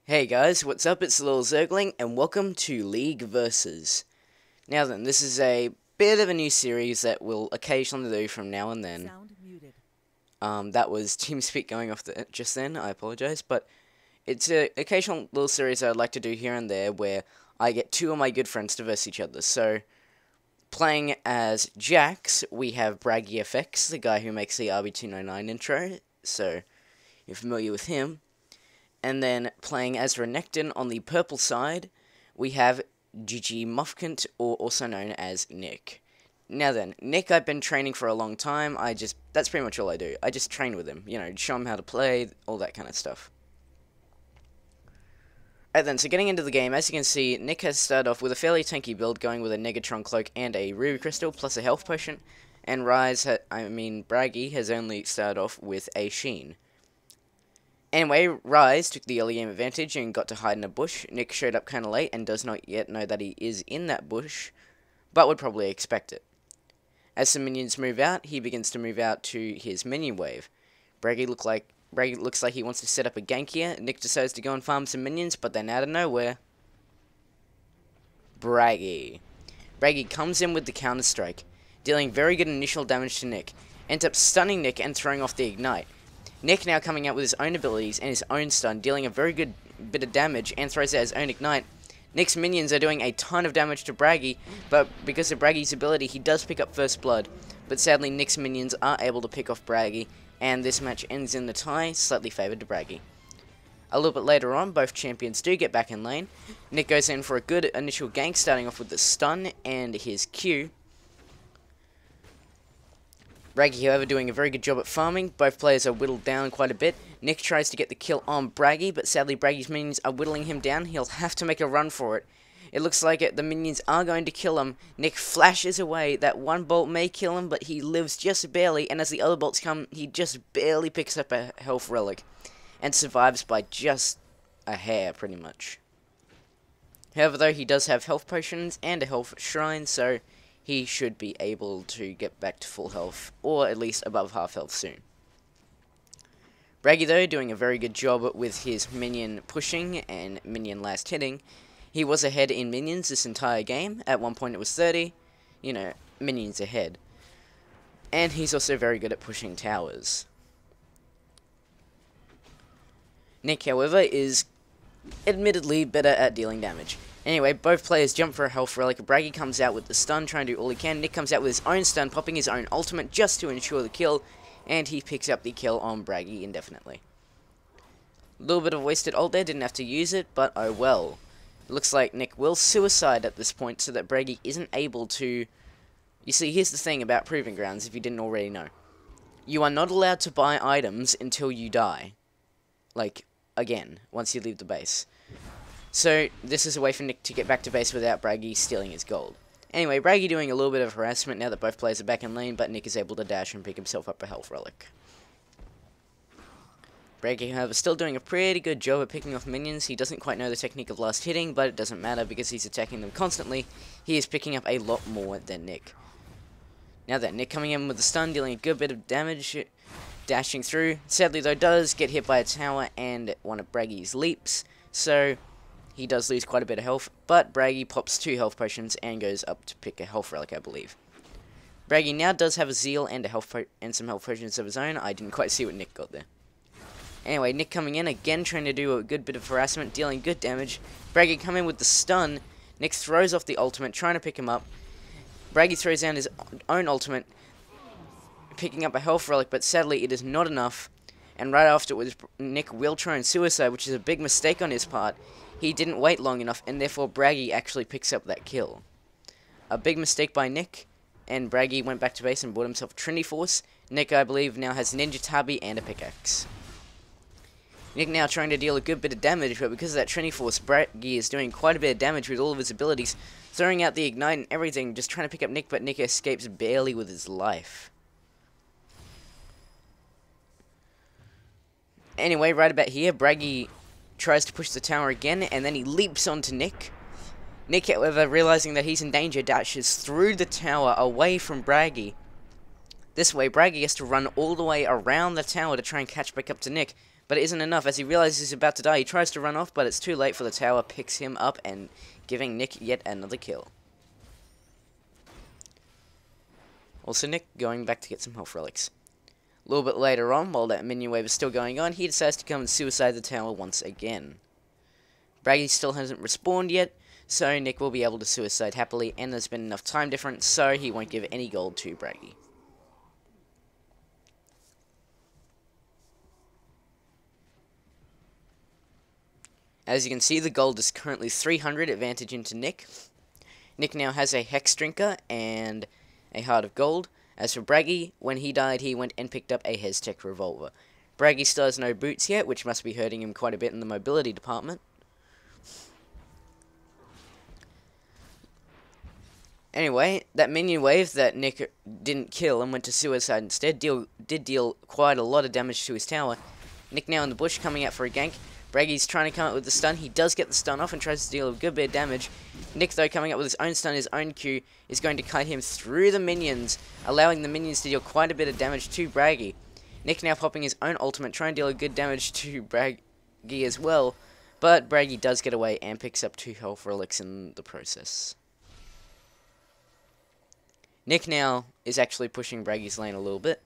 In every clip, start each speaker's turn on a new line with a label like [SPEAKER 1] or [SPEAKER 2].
[SPEAKER 1] Hey guys, what's up? It's Little Zergling, and welcome to League Versus. Now then, this is a bit of a new series that we'll occasionally do from now and then.
[SPEAKER 2] Sound muted.
[SPEAKER 1] That was TeamSpeak going off just then, I apologize, but it's an occasional little series I'd like to do here and there where I get two of my good friends to verse each other. So, playing as Jax, we have Braggy FX, the guy who makes the RB299 intro, so you're familiar with him. And then playing as Renekton on the purple side, we have GG Muffkint, or also known as Nick. Now then, Nick I've been training for a long time. That's pretty much all I do. I just train with him, show him how to play, all that kind of stuff. Alright then, so getting into the game, as you can see, Nick has started off with a fairly tanky build, going with a Negatron Cloak and a Ruby Crystal, plus a Health Potion. And Braggy has only started off with a Sheen. Anyway, Rise took the early game advantage and got to hide in a bush. Nick showed up kinda late and does not yet know that he is in that bush, but would probably expect it. As some minions move out, he begins to move out to his minion wave. Braggy looks like he wants to set up a gank here. Nick decides to go and farm some minions, but then out of nowhere, Braggy comes in with the Counter Strike, dealing very good initial damage to Nick, ends up stunning Nick and throwing off the Ignite. Nick now coming out with his own abilities and his own stun, dealing a very good bit of damage, and throws out his own Ignite. Nick's minions are doing a ton of damage to Braggy, but because of Braggy's ability, he does pick up First Blood. But sadly, Nick's minions are able to pick off Braggy, and this match ends in the tie, slightly favoured to Braggy. A little bit later on, both champions do get back in lane. Nick goes in for a good initial gank, starting off with the stun and his Q. Braggy, however, doing a very good job at farming. Both players are whittled down quite a bit. Nick tries to get the kill on Braggy, but sadly Braggy's minions are whittling him down. He'll have to make a run for it. It looks like the minions are going to kill him. Nick flashes away. That one bolt may kill him, but he lives just barely, and as the other bolts come, he just barely picks up a health relic, and survives by just a hair, pretty much. However, though, he does have health potions and a health shrine, so he should be able to get back to full health, or at least above half health soon. Braggy, though, doing a very good job with his minion pushing and minion last hitting. He was ahead in minions this entire game. At one point it was 30. Minions ahead. And he's also very good at pushing towers. Nick, however, is admittedly better at dealing damage. Anyway, both players jump for a health relic. Braggy comes out with the stun, trying to do all he can. Nick comes out with his own stun, popping his own ultimate just to ensure the kill, and he picks up the kill on Braggy indefinitely. A little bit of wasted ult there, didn't have to use it, but oh well. It looks like Nick will suicide at this point so that Braggy isn't able to... You see, here's the thing about Proving Grounds, if you didn't already know. You are not allowed to buy items until you die. Like, again, once you leave the base. So, this is a way for Nick to get back to base without Braggy stealing his gold. Anyway, Braggy doing a little bit of harassment now that both players are back in lane, but Nick is able to dash and pick himself up a health relic. Braggy, however, still doing a pretty good job at picking off minions. He doesn't quite know the technique of last hitting, but it doesn't matter because he's attacking them constantly. He is picking up a lot more than Nick. Now then, Nick coming in with the stun, dealing a good bit of damage, dashing through. Sadly, though, does get hit by a tower and one of Braggy's leaps, so he does lose quite a bit of health, but Braggy pops 2 health potions and goes up to pick a health relic, I believe. Braggy now does have a Zeal and some health potions of his own. I didn't quite see what Nick got there. Anyway, Nick coming in again, trying to do a good bit of harassment, dealing good damage. Braggy coming in with the stun. Nick throws off the ultimate, trying to pick him up. Braggy throws down his own ultimate, picking up a health relic, but sadly it is not enough. And right afterwards, Nick will try and suicide, which is a big mistake on his part. He didn't wait long enough, and therefore Braggy actually picks up that kill. A big mistake by Nick, and Braggy went back to base and bought himself Trinity Force. Nick, I believe, now has Ninja Tabi and a pickaxe. Nick now trying to deal a good bit of damage, but because of that Trinity Force, Braggy is doing quite a bit of damage with all of his abilities, throwing out the Ignite and everything, just trying to pick up Nick, but Nick escapes barely with his life. Anyway, right about here, Braggy tries to push the tower again, and then he leaps onto Nick. Nick, however, realizing that he's in danger, dashes through the tower away from Braggy. This way, Braggy has to run all the way around the tower to try and catch back up to Nick, But it isn't enough. As he realizes he's about to die, he tries to run off, but it's too late, for the tower picks him up and giving Nick yet another kill. Also, Nick going back to get some health relics. A little bit later on, while that minion wave is still going on, he decides to come and suicide the tower once again. Braggy still hasn't respawned yet, so Nick will be able to suicide happily, and there's been enough time difference, so he won't give any gold to Braggy. As you can see, the gold is currently 300, advantage into Nick. Nick now has a Hex Drinker and a Heart of Gold. As for Braggy, when he died, he went and picked up a Heztech Revolver. Braggy still has no boots yet, which must be hurting him quite a bit in the mobility department. Anyway, that minion wave that Nick didn't kill and went to suicide instead did deal quite a lot of damage to his tower. Nick now in the bush coming out for a gank. Braggy's trying to come up with the stun. He does get the stun off and tries to deal a good bit of damage. Nick, though, coming up with his own stun, his own Q, is going to kite him through the minions, allowing the minions to deal quite a bit of damage to Braggy. Nick now popping his own ultimate, trying to deal a good damage to Braggy as well, but Braggy does get away and picks up 2 health relics in the process. Nick now is actually pushing Braggy's lane a little bit,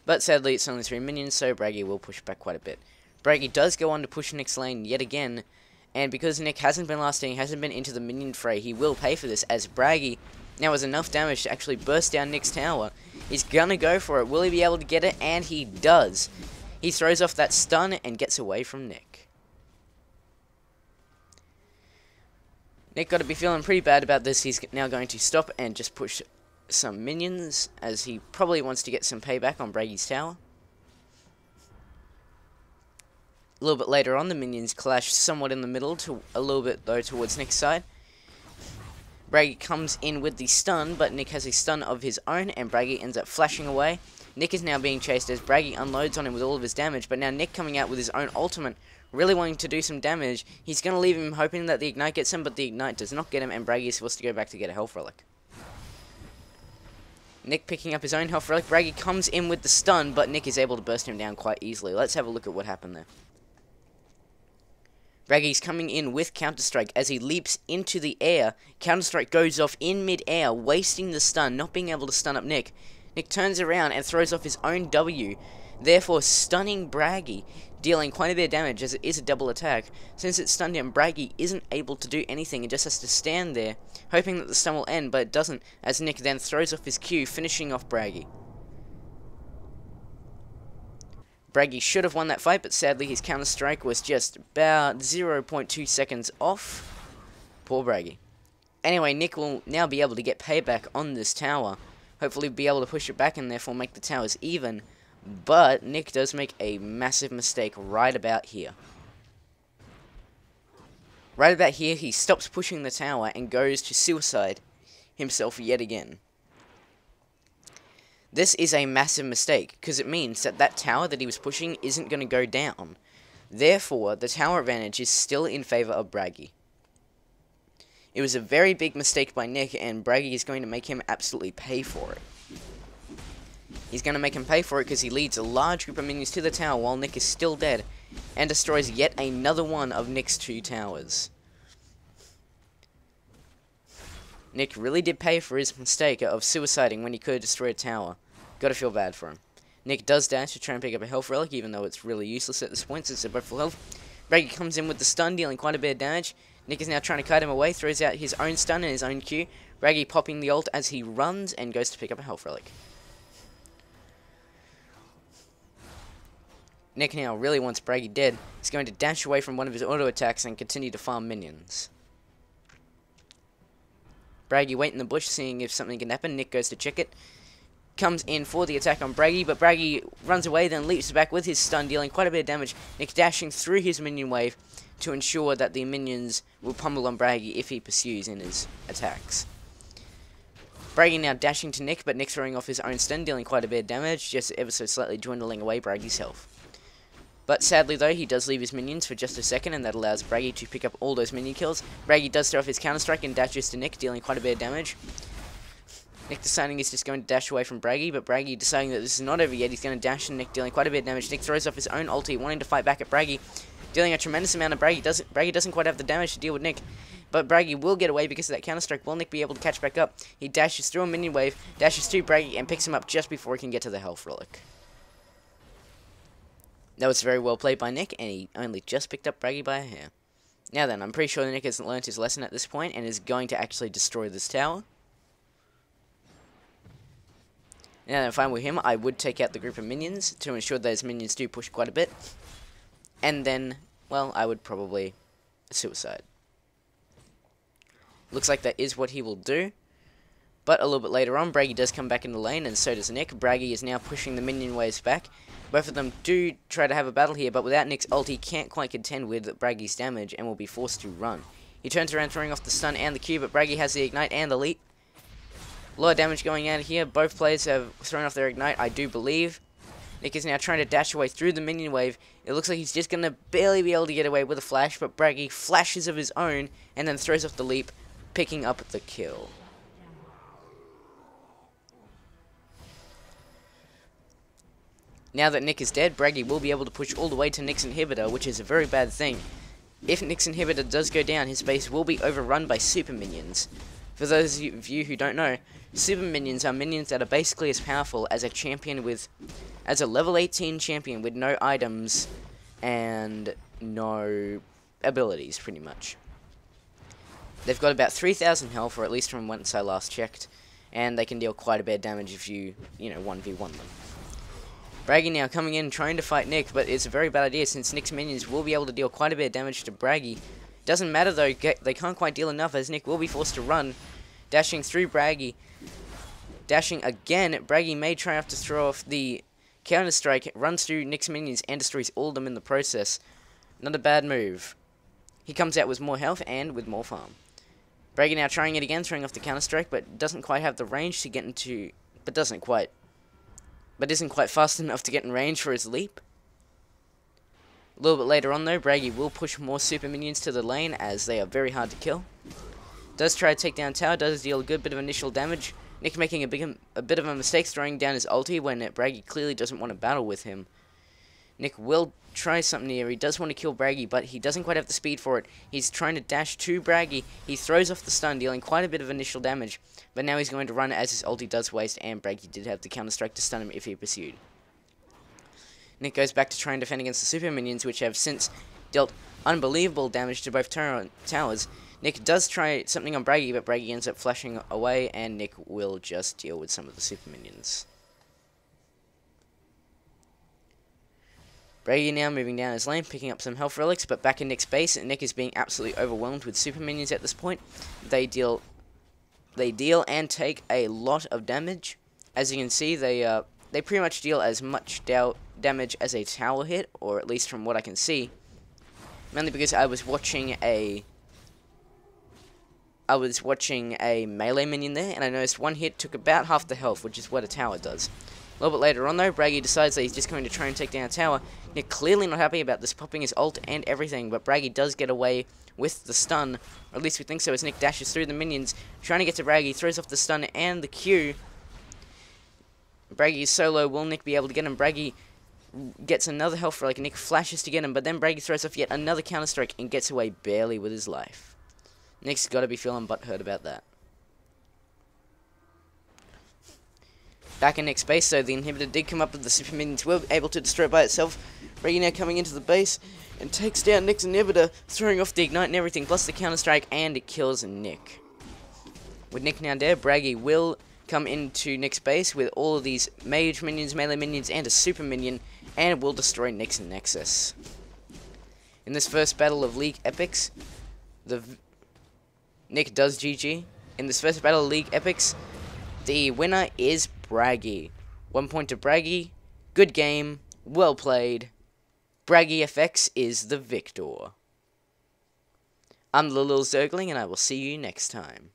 [SPEAKER 1] but sadly it's only 3 minions, so Braggy will push back quite a bit. Braggy does go on to push Nick's lane yet again, and because Nick hasn't been lasting, hasn't been into the minion fray, he will pay for this, as Braggy now has enough damage to actually burst down Nick's tower. He's gonna go for it. Will he be able to get it? And he does. He throws off that stun and gets away from Nick. Nick got to be feeling pretty bad about this. He's now going to stop and just push some minions, as he probably wants to get some payback on Braggy's tower. A little bit later on, the minions clash somewhat in the middle, a little bit though towards Nick's side. Braggy comes in with the stun, but Nick has a stun of his own, and Braggy ends up flashing away. Nick is now being chased as Braggy unloads on him with all of his damage, but now Nick coming out with his own ultimate, really wanting to do some damage. He's going to leave him hoping that the Ignite gets him, but the Ignite does not get him, and Braggy is forced to go back to get a health relic. Nick picking up his own health relic. Braggy comes in with the stun, but Nick is able to burst him down quite easily. Let's have a look at what happened there. Braggy's coming in with Counter-Strike. As he leaps into the air, Counter-Strike goes off in mid-air, wasting the stun, not being able to stun up Nick. Nick turns around and throws off his own W, therefore stunning Braggy, dealing quite a bit of damage as it is a double attack. Since it's stunned him, Braggy isn't able to do anything and just has to stand there, hoping that the stun will end, but it doesn't, as Nick then throws off his Q, finishing off Braggy. Braggy should have won that fight, but sadly his Counter-Strike was just about 0.2 seconds off. Poor Braggy. Anyway, Nick will now be able to get payback on this tower. Hopefully be able to push it back and therefore make the towers even. But Nick does make a massive mistake right about here. Right about here, he stops pushing the tower and goes to suicide himself yet again. This is a massive mistake, because it means that that tower that he was pushing isn't going to go down. Therefore, the tower advantage is still in favor of Braggy. It was a very big mistake by Nick, and Braggy is going to make him absolutely pay for it. He's going to make him pay for it because he leads a large group of minions to the tower while Nick is still dead, and destroys yet another one of Nick's 2 towers. Nick really did pay for his mistake of suiciding when he could have destroyed a tower. Gotta feel bad for him. Nick does dash to try and pick up a health relic, even though it's really useless at this point since they're both full health. Braggy comes in with the stun, dealing quite a bit of damage. Nick is now trying to kite him away, throws out his own stun and his own Q. Braggy popping the ult as he runs and goes to pick up a health relic. Nick now really wants Braggy dead. He's going to dash away from one of his auto attacks and continue to farm minions. Braggy wait in the bush, seeing if something can happen. Nick goes to check it. Comes in for the attack on Braggy, but Braggy runs away, then leaps back with his stun, dealing quite a bit of damage. Nick dashing through his minion wave to ensure that the minions will pummel on Braggy if he pursues in his attacks. Braggy now dashing to Nick, but Nick throwing off his own stun, dealing quite a bit of damage, just ever so slightly dwindling away Braggy's health. But sadly though, he does leave his minions for just a second, and that allows Braggy to pick up all those minion kills. Braggy does throw off his Counter-Strike and dashes to Nick, dealing quite a bit of damage. Nick deciding he's just going to dash away from Braggy, but Braggy deciding that this is not over yet. He's going to dash and Nick dealing quite a bit of damage. Nick throws off his own ulti, wanting to fight back at Braggy, dealing a tremendous amount of Braggy. Braggy doesn't quite have the damage to deal with Nick, but Braggy will get away because of that counter-strike. Will Nick be able to catch back up? He dashes through a minion wave, dashes to Braggy, and picks him up just before he can get to the Health Relic. That was very well played by Nick, and he only just picked up Braggy by a hair. Now then, I'm pretty sure Nick has learned his lesson at this point, and is going to actually destroy this tower. Now that I'm fine with him, I would take out the group of minions to ensure those minions do push quite a bit. And then, well, I would probably suicide. Looks like that is what he will do. But a little bit later on, Braggy does come back in the lane, and so does Nick. Braggy is now pushing the minion waves back. Both of them do try to have a battle here, but without Nick's ult, he can't quite contend with Braggy's damage and will be forced to run. He turns around, throwing off the stun and the Q, but Braggy has the ignite and the leap. A lot of damage going out here. Both players have thrown off their ignite, I do believe. Nick is now trying to dash away through the minion wave. It looks like he's just going to barely be able to get away with a flash, but Braggy flashes of his own and then throws off the leap, picking up the kill. Now that Nick is dead, Braggy will be able to push all the way to Nick's inhibitor, which is a very bad thing. If Nick's inhibitor does go down, his base will be overrun by super minions. For those of you who don't know, super minions are minions that are basically as powerful as a level 18 champion with no items and no abilities, pretty much. They've got about 3,000 health, or at least from once I last checked, and they can deal quite a bit of damage if you 1v1 them. Braggy now coming in trying to fight Nick, but it's a very bad idea since Nick's minions will be able to deal quite a bit of damage to Braggy. Doesn't matter though, they can't quite deal enough as Nick will be forced to run, dashing through Braggy. Dashing again, Braggy may try to throw off the counter-strike, runs through Nick's minions and destroys all of them in the process. Not a bad move. He comes out with more health and with more farm. Braggy now trying it again, throwing off the counter-strike, but doesn't quite have the range to get into, isn't quite fast enough to get in range for his leap. A little bit later on though, Braggy will push more super minions to the lane as they are very hard to kill. Does try to take down tower, does deal a good bit of initial damage. Nick making a bit of a mistake throwing down his ulti when Braggy clearly doesn't want to battle with him. Nick will try something here. He does want to kill Braggy, but he doesn't quite have the speed for it. He's trying to dash to Braggy. He throws off the stun, dealing quite a bit of initial damage. But now he's going to run as his ulti does waste, and Braggy did have the counter-strike to stun him if he pursued. Nick goes back to try and defend against the super minions, which have since dealt unbelievable damage to both towers. Nick does try something on Braggy, but Braggy ends up flashing away, and Nick will just deal with some of the super minions. Braggy now moving down his lane, picking up some health relics, but back in Nick's base, and Nick is being absolutely overwhelmed with super minions at this point. They deal and take a lot of damage. As you can see, they pretty much deal as much damage as a tower hit, or at least from what I can see. Mainly because I was watching a melee minion there, and I noticed one hit took about half the health, which is what a tower does. A little bit later on though, Braggy decides that he's just going to try and take down a tower. Nick clearly not happy about this, popping his ult and everything, but Braggy does get away with the stun, or at least we think so, as Nick dashes through the minions, trying to get to Braggy, throws off the stun and the Q. Braggy is so low, will Nick be able to get him? Braggy gets another health relic, Nick flashes to get him, but then Braggy throws off yet another counter-strike and gets away barely with his life. Nick's got to be feeling butthurt about that. Back in Nick's base, so the inhibitor did come up, but the super minions were able to destroy it by itself. Braggy now coming into the base and takes down Nick's inhibitor, throwing off the ignite and everything, plus the counter-strike, and it kills Nick. With Nick now dead, Braggy will come into Nick's base with all of these mage minions, melee minions, and a super minion, and will destroy Nick's Nexus. In this first battle of League Epics, Nick does GG. In this first battle of League Epics, the winner is Braggy. 1 point to Braggy. Good game. Well played. Braggy FX is the victor. I'm the Little Zergling, and I will see you next time.